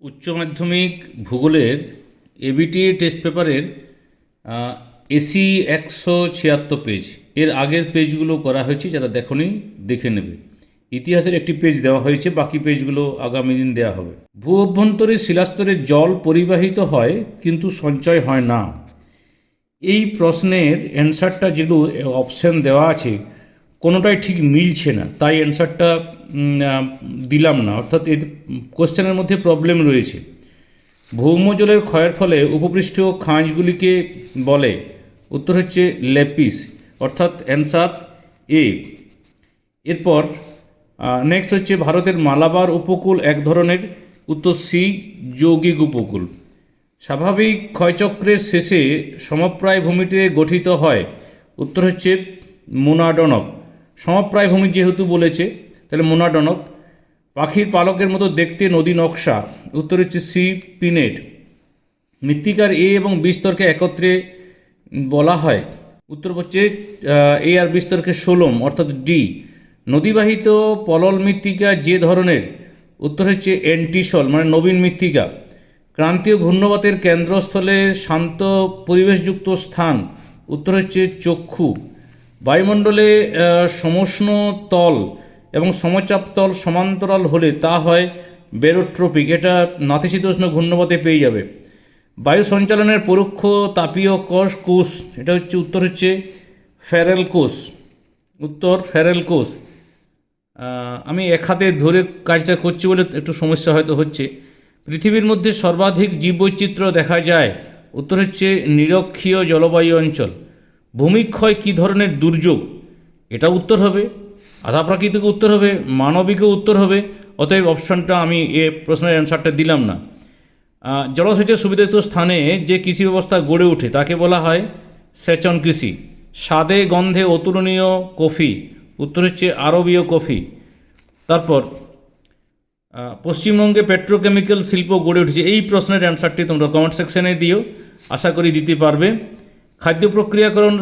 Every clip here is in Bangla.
উচ্চ মাধ্যমিক ভূগোলের এবিটি টেস্ট পেপারের এসি 176 পেজ এর আগের পেজগুলো করা হয়েছে, যারা দেখনি দেখে নেবে। ইতিহাসের একটি পেজ দেওয়া হয়েছে, বাকি পেজগুলো আগামী দিন দেওয়া হবে। ভূ অভ্যন্তরে শিলাস্তরে জল পরিবাহিত হয় কিন্তু সঞ্চয় হয় না। এই প্রশ্নের অ্যান্সারটা যেগুলো অপশান দেওয়া আছে কোনোটাই ঠিক মিলছে না, তাই অ্যান্সারটা দিলাম না, অর্থাৎ এই কোশ্চেনের মধ্যে প্রবলেম রয়েছে। ভৌমজলের ক্ষয়ের ফলে উপপৃষ্ঠীয় খাঁজগুলিকে বলে, উত্তর হচ্ছে লেপিস, অর্থাৎ অ্যান্সার এ। এরপর নেক্সট হচ্ছে ভারতের মালাবার উপকূল এক ধরনের, উত্তর সি যৌগিক উপকূল। স্বাভাবিক ক্ষয়চক্রের শেষে সমপ্রায় ভূমিতে গঠিত হয়, উত্তর হচ্ছে মোনাডনক। সমপ্রায় ভূমি যেহেতু বলেছে তাহলে মোনাডনক। পাখির পালকের মতো দেখতে নদী নকশা, উত্তর হচ্ছে সি পিনেট। মৃত্তিকার এ এবং বি স্তরকে একত্রে বলা হয়, উত্তর হচ্ছে এ আর বি স্তরকে সোলম, অর্থাৎ ডি। নদীবাহিত পলল মৃত্তিকা যে ধরনের, উত্তর হচ্ছে অ্যান্টিসল মানে নবীন মৃত্তিকা। ক্রান্তীয় ঘূর্ণবাতের কেন্দ্রস্থলে শান্ত পরিবেশযুক্ত স্থান, উত্তর হচ্ছে চক্ষু। বায়ুমণ্ডলে সমষ্ণ তল এবং সমচাপ তল সমান্তরাল হলে তা হয় বেরোট্রপিক, এটা নাতিশীতোষ্ণ ঘূর্ণবাতে পেয়ে যাবে। বায়ু সঞ্চালনের পরোক্ষ তাপীয় কোষ, এটা হচ্ছে উত্তর হচ্ছে ফেরেল কোষ, উত্তর ফেরেল কোষ। আমি এক হাতে ধরে কাজটা করছি বলে একটু সমস্যা হয়তো হচ্ছে। পৃথিবীর মধ্যে সর্বাধিক জীববৈচিত্র্য দেখা যায়, উত্তর হচ্ছে নিরক্ষীয় জলবায়ু অঞ্চল। ভূমিক্ষয় কী ধরনের দুর্যোগ, এটা উত্তর হবে। আধা প্রাকৃতিক উত্তর হবে, মানবিকও উত্তর হবে। অতএব অপশানটা আমি এ প্রশ্নের অ্যান্সারটা দিলাম না। জলসেচের সুবিধাযুক্ত স্থানে যে কৃষি ব্যবস্থা গড়ে ওঠে তাকে বলা হয় সেচন কৃষি। স্বাদে গন্ধে অতুলনীয় কফি, উত্তর হচ্ছে আরবীয় কফি। তারপর পশ্চিমবঙ্গে পেট্রোকেমিক্যাল শিল্প গড়ে উঠেছে, এই প্রশ্নের অ্যান্সারটি তোমরা কমেন্ট সেকশনে দিও, আশা করি দিতে পারবে। খাদ্য প্রক্রিয়াকরণ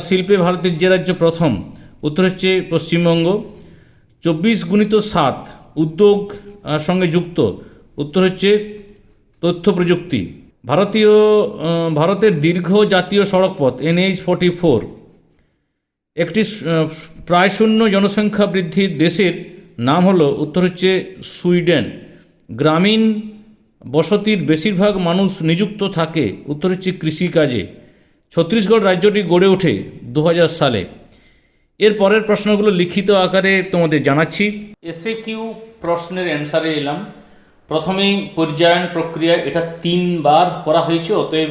শিল্পে ভারতের যে রাজ্য প্রথম, উত্তর হচ্ছে পশ্চিমবঙ্গ। 24x7 উদ্যোগ সঙ্গে যুক্ত, উত্তর হচ্ছে তথ্য প্রযুক্তি। ভারতের দীর্ঘ জাতীয় সড়কপথ NH-44। একটি প্রায় শূন্য জনসংখ্যা বৃদ্ধির দেশের নাম হলো, উত্তর হচ্ছে সুইডেন। গ্রামীণ বসতির বেশিরভাগ মানুষ নিযুক্ত থাকে, উত্তর হচ্ছে কৃষিকাজে। ছত্তিশগড় রাজ্যটি গড়ে ওঠে 2000 সালে। এর পরের প্রশ্নগুলো লিখিত আকারে তোমাদের জানাচ্ছি। এসএকিউ প্রশ্নের অ্যান্সারে এলাম। প্রথমেই পর্যায়ন প্রক্রিয়া, এটা 3 বার করা হয়েছে, অতএব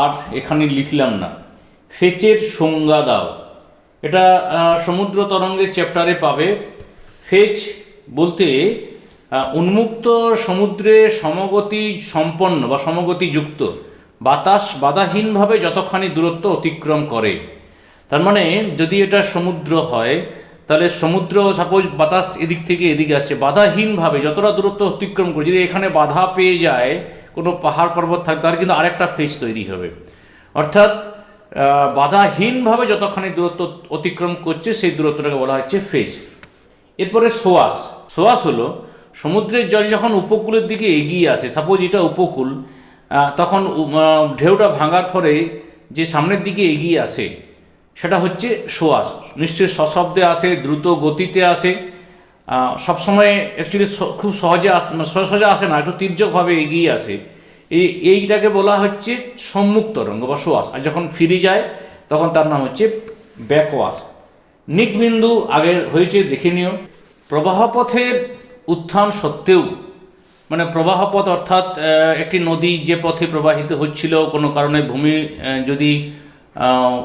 আর এখানে লিখলাম না। ফেচের সংজ্ঞা দাও, এটা সমুদ্র তরঙ্গের চ্যাপ্টারে পাবে। ফেচ বলতে উন্মুক্ত সমুদ্রে সমগতি সম্পন্ন বা সমগতিযুক্ত বাতাস বাধাহীনভাবে যতখানি দূরত্ব অতিক্রম করে। তার মানে যদি এটা সমুদ্র হয় তাহলে সমুদ্র সাপোজ বাতাস এদিক থেকে এদিকে আসছে, বাধাহীনভাবে যতটা দূরত্ব অতিক্রম করে, যদি এখানে বাধা পেয়ে যায় কোনো পাহাড় পর্বত থাকে তাহলে কিন্তু আরেকটা ফেজ তৈরি হবে। অর্থাৎ বাধাহীনভাবে যতখানি দূরত্ব অতিক্রম করছে সেই দূরত্বটাকে বলা হচ্ছে ফেজ। এরপরে সোয়াস। সোয়াস হলো সমুদ্রের জল যখন উপকূলের দিকে এগিয়ে আসে, সাপোজ এটা উপকূল, তখন ঢেউটা ভাঙার ফলে যে সামনের দিকে এগিয়ে আসে সেটা হচ্ছে সোয়াস। নিশ্চয়ই সশব্দে আসে, দ্রুত গতিতে আসে, সবসময় অ্যাকচুয়ালি খুব সহজে সহজে আসে না, একটু তির্যকভাবে এগিয়ে আসে। এইটাকে বলা হচ্ছে সম্মুখ তরঙ্গ বা সোয়াস। আর যখন ফিরে যায় তখন তার নাম হচ্ছে ব্যাকওয়াশ। নিকবিন্দু আগে হয়েছে, দেখে নিও। প্রবাহপথের উত্থান সত্ত্বেও, মানে প্রবাহপথ অর্থাৎ একটি নদী যে পথে প্রবাহিত হচ্ছিল, কোনো কারণে ভূমি যদি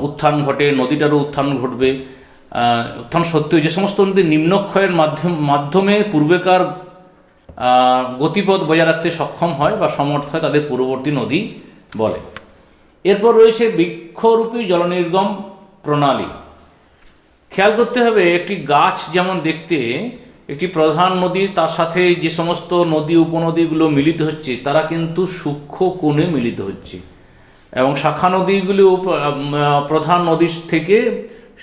উত্থান ঘটে, নদীটারও উত্থান ঘটবে। উত্থান সত্ত্বেও যে সমস্ত নদী নিম্নক্ষয়ের মাধ্যমে পূর্বেকার গতিপথ বজায় রাখতে সক্ষম হয় বা সমর্থ হয় তাদের পূর্ববর্তী নদী বলে। এরপর রয়েছে বৃক্ষরূপী জলনির্গম প্রণালী। খেয়াল করতে হবে, একটি গাছ যেমন দেখতে, একটি প্রধান নদী তার সাথে যে সমস্ত নদী উপনদীগুলো মিলিত হচ্ছে তারা কিন্তু সূক্ষ্ম কোণে মিলিত হচ্ছে, এবং শাখা নদীগুলো প্রধান নদীর থেকে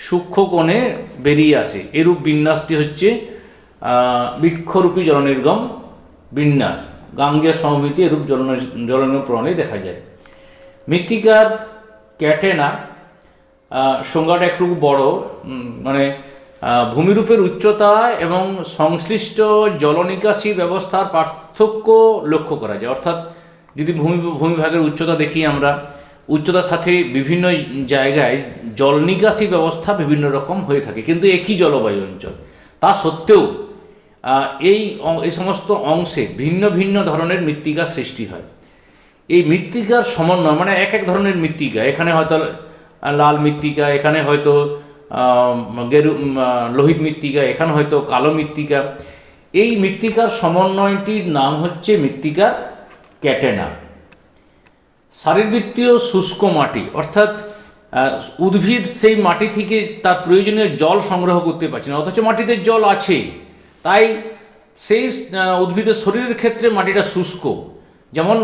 সূক্ষ্ম কোণে বেরিয়ে আসে। এরূপ বিন্যাসটি হচ্ছে বৃক্ষরূপী জলনির্গম বিন্যাস। গাঙ্গেয় সমভূমিতে এরূপ জ্বলনীয় প্রণালী দেখা যায়। মৃত্তিকার ক্যাটেনা সংজ্ঞাটা একটু বড়, মানে ভূমিরূপের উচ্চতা এবং সংশ্লিষ্ট জলনিকাশি ব্যবস্থার পার্থক্য লক্ষ্য করা যায়। অর্থাৎ যদি ভূমিভাগের উচ্চতা দেখি আমরা, উচ্চতার সাথে বিভিন্ন জায়গায় জল নিকাশি ব্যবস্থা বিভিন্ন রকম হয়ে থাকে, কিন্তু একই জলবায়ু অঞ্চল। তা সত্ত্বেও এই সমস্ত অংশে ভিন্ন ভিন্ন ধরনের মৃত্তিকার সৃষ্টি হয়। এই মৃত্তিকার সমন্বয়, মানে এক এক ধরনের মৃত্তিকা, এখানে হয়তো লাল মৃত্তিকা, এখানে হয়তো লোহিত মৃত্তিকা, এখানে হয়তো কালো মৃত্তিকা, এই মৃত্তিকার সমন্বয়টির নাম হচ্ছে মৃত্তিকার ক্যাটেনা। শারীরবৃত্তীয় শুষ্ক মাটি, অর্থাৎ উদ্ভিদ সেই মাটি থেকে তার প্রয়োজনীয় জল সংগ্রহ করতে পারছে না, অথচ মাটিতে জল আছে, তাই সেই উদ্ভিদের শরীরের ক্ষেত্রে মাটিটা শুষ্ক। যেমন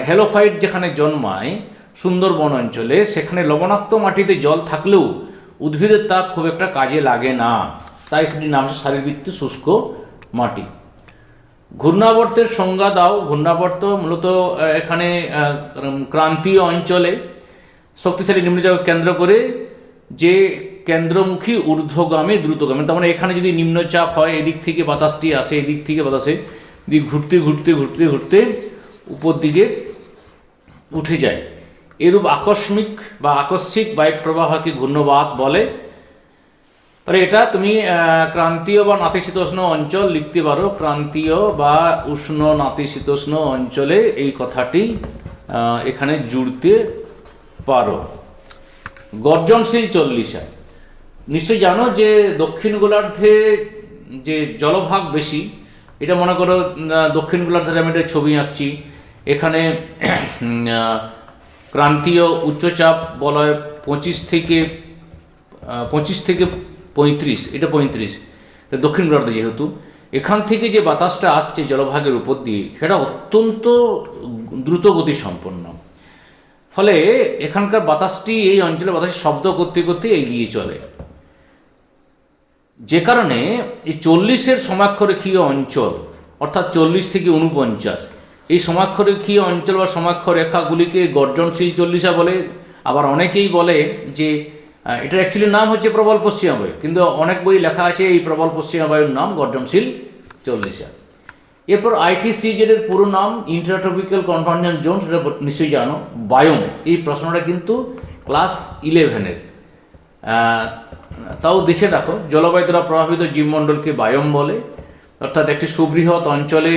হেলোফাইট যেখানে জন্মায় সুন্দরবন অঞ্চলে, সেখানে লবণাক্ত মাটিতে জল থাকলেও উদ্ভিদের তা খুব একটা কাজে লাগে না, তাই সেটির নাম হচ্ছে শারীরবৃত্তীয় শুষ্ক মাটি। ঘূর্ণাবর্তের সংজ্ঞা দাও। ঘূর্ণাবর্ত মূলত এখানে ক্রান্তীয় অঞ্চলে শক্তিশালী নিম্নচাপকে কেন্দ্র করে যে কেন্দ্রমুখী ঊর্ধ্বগামী দ্রুতগামী, তার মানে এখানে যদি নিম্নচাপ হয়, এদিক থেকে বাতাসটি আসে, এদিক থেকে বাতাসে দিক ঘুরতে ঘুরতে ঘুরতে ঘুরতে উপর দিকে উঠে যায়, এরূপ আকস্মিক বা আকস্মিক বায়ু প্রবাহকে ঘূর্ণবাত বলে। তাহলে এটা তুমি ক্রান্তীয় বা নাতিশীতোষ্ণ অঞ্চল লিখতে পারো। ক্রান্তীয় বা উষ্ণ নাতিশীতোষ্ণ অঞ্চলে এই কথাটি এখানে জুড়তে পারো। গর্জনশীল চল্লিশা, নিশ্চয়ই জানো যে দক্ষিণ গোলার্ধে যে জলভাগ বেশি, এটা মনে করো দক্ষিণ গোলার্ধের আমি একটা ছবি আঁকছি, এখানে ক্রান্তীয় উচ্চচাপ বলয় 25 থেকে 35, এটা 35, দক্ষিণ গোলার্ধে যেহেতু, এখান থেকে যে বাতাসটা আসছে জলভাগের উপর দিয়ে, সেটা অত্যন্ত দ্রুত গতি সম্পন্ন। ফলে এখানকার বাতাসটি এই অঞ্চলে বাতাসের শব্দ করতে করতে এগিয়ে চলে, যে কারণে এই 40-এর সমাক্ষরেখীয় অঞ্চল, অর্থাৎ 40 থেকে 49, এই সমাক্ষরেখীয় অঞ্চল বা সমাক্ষরেখাগুলিকে গর্জনশীল চল্লিশা বলে। আবার অনেকেই বলে যে এটার অ্যাকচুয়ালি নাম হচ্ছে প্রবল পশ্চিমা বায়ু, কিন্তু অনেক বই লেখা আছে এই প্রবল পশ্চিমা বায়ুর নাম গর্জনশীল চল্লিশা। এরপর ITCZ এর পুরো নাম ইন্টারট্রপিক্যাল কনভার্জেন্স জোন, সেটা নিশ্চয়ই জানো। বায়োম, এই প্রশ্নটা কিন্তু ক্লাস 11-এর, তাও দেখে রাখো। জলবায়ু দ্বারা প্রভাবিত জীবমণ্ডলকে বায়োম বলে, অর্থাৎ একটি সুবৃহৎ অঞ্চলে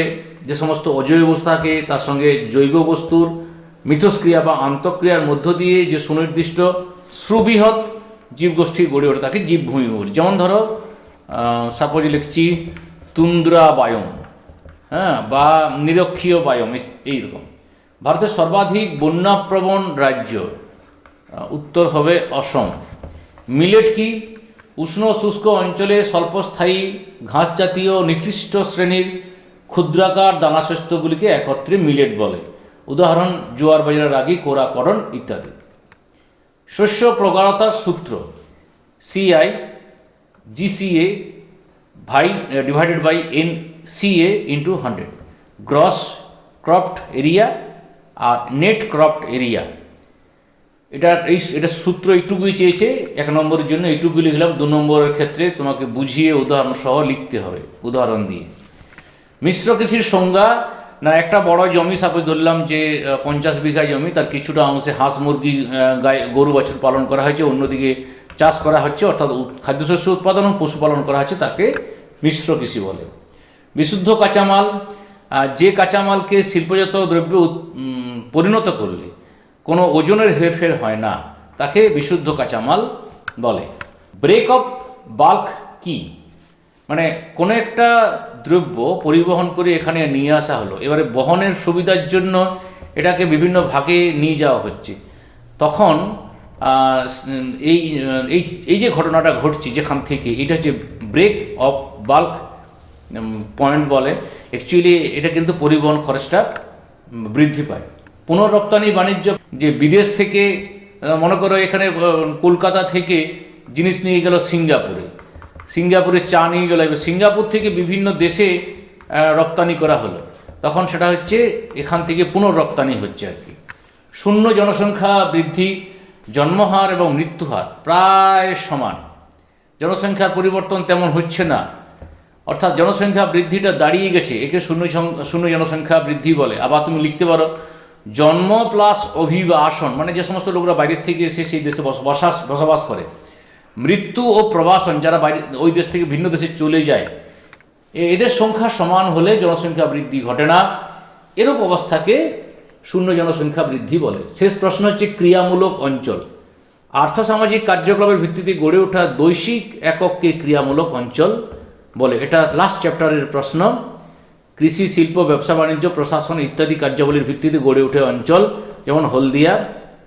যে সমস্ত অজৈব বস্তু থাকে তার সঙ্গে জৈব বস্তুর মিথস্ক্রিয়া বা আন্তঃক্রিয়ার মধ্য দিয়ে যে সুনির্দিষ্ট সুবৃহৎ জীবগোষ্ঠী গড়ে ওঠে তাকে জীবভূমি বলি। যেমন ধরো সাপোজ লিখছি তুন্দ্রা বায়োম, হ্যাঁ, বা নিরক্ষীয় বায়োম, এইরকম। ভারতের সর্বাধিক বন্যাপ্রবণ রাজ্য উত্তর হবে অসম। মিলেট কি? উষ্ণ শুষ্ক অঞ্চলে স্বল্পস্থায়ী ঘাস জাতীয় নিকৃষ্ট শ্রেণীর ক্ষুদ্রাকার দানাশস্যগুলিকে একত্রে মিলেট বলে। উদাহরণ জোয়ার বাজরা, রাগি, কোরা, করণ ইত্যাদি। শস্য প্রগাঢ়তার সূত্র CI GCA divided by NCA into 100, gross cropped area আর নেট ক্রপড এরিয়া। এটা সূত্র এইটুকুই চেয়েছে, 1 নম্বরের জন্য এইটুকুই লিখলাম। 2 নম্বরের ক্ষেত্রে তোমাকে বুঝিয়ে উদাহরণ সহ লিখতে হবে, উদাহরণ দিয়ে। মিশ্র কৃষির সংজ্ঞা, না একটা বড় জমি, সাপোজ ধরলাম যে 50 বিঘা জমি, তার কিছুটা অংশে হাঁস মুরগি গায়ে গরু বাছুর পালন করা হয়েছে, অন্যদিকে চাষ করা হচ্ছে, অর্থাৎ খাদ্যশস্য উৎপাদন ও পশুপালন করা হচ্ছে, তাকে মিশ্র কৃষি বলে। বিশুদ্ধ কাঁচামাল, যে কাঁচামালকে শিল্পজাত দ্রব্যে পরিণত করলে কোনো ওজনের হেরফের হয় না, তাকে বিশুদ্ধ কাঁচামাল বলে। ব্রেক অফ বাল্ক কি? মানে কোনো একটা দ্রব্য পরিবহন করে এখানে নিয়ে আসা হলো, এবারে বহনের সুবিধার জন্য এটাকে বিভিন্ন ভাগে নিয়ে যাওয়া হচ্ছে, তখন এই এই এই যে ঘটনাটা ঘটছে যেখান থেকে, এটা হচ্ছে ব্রেক অফ বাল্ক পয়েন্ট বলে। অ্যাকচুয়ালি এটা কিন্তু পরিবহন খরচটা বৃদ্ধি পায়। পুনঃরপ্তানি বাণিজ্য, যে বিদেশ থেকে মনে করো এখানে কলকাতা থেকে জিনিস নিয়ে গেল সিঙ্গাপুরে চা নিয়ে গেল, এবার সিঙ্গাপুর থেকে বিভিন্ন দেশে রপ্তানি করা হলো, তখন সেটা হচ্ছে এখান থেকে পুনর্রপ্তানি হচ্ছে আর কি। শূন্য জনসংখ্যা বৃদ্ধি, জন্মহার এবং মৃত্যুহার প্রায় সমান, জনসংখ্যার পরিবর্তন তেমন হচ্ছে না, অর্থাৎ জনসংখ্যা বৃদ্ধিটা দাঁড়িয়ে গেছে, একে শূন্য জনসংখ্যা বৃদ্ধি বলে। আবার তুমি লিখতে পারো জন্ম প্লাস অভিবাসন, মানে যে সমস্ত লোকরা বাইরের থেকে এসে সেই দেশে বসবাস করে, মৃত্যু ও প্রবাসন, যারা বাইরে ওই দেশ থেকে ভিন্ন দেশে চলে যায়, এদের সংখ্যা সমান হলে জনসংখ্যা বৃদ্ধি ঘটে না। এরূপ অবস্থাকে শূন্য জনসংখ্যা বৃদ্ধি বলে। শেষ প্রশ্ন হচ্ছে ক্রিয়ামূলক অঞ্চল। আর্থসামাজিক কার্যক্রমের ভিত্তিতে গড়ে ওঠা বৈশ্বিক একককে ক্রিয়ামূলক অঞ্চল বলে। এটা লাস্ট চ্যাপ্টারের প্রশ্ন। কৃষি, শিল্প, ব্যবসা বাণিজ্য, প্রশাসন ইত্যাদি কার্যাবলীর ভিত্তিতে গড়ে ওঠে অঞ্চল, যেমন হলদিয়া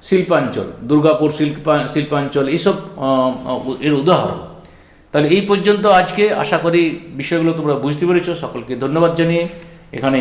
শিল্পাঞ্চল, দুর্গাপুর শিল্পাঞ্চল, এইসব এর উদাহরণ। তাহলে এই পর্যন্ত আজকে। আশা করি বিষয়গুলো তোমরা বুঝতে পেরেছো। সকলকে ধন্যবাদ জানিয়ে এখানে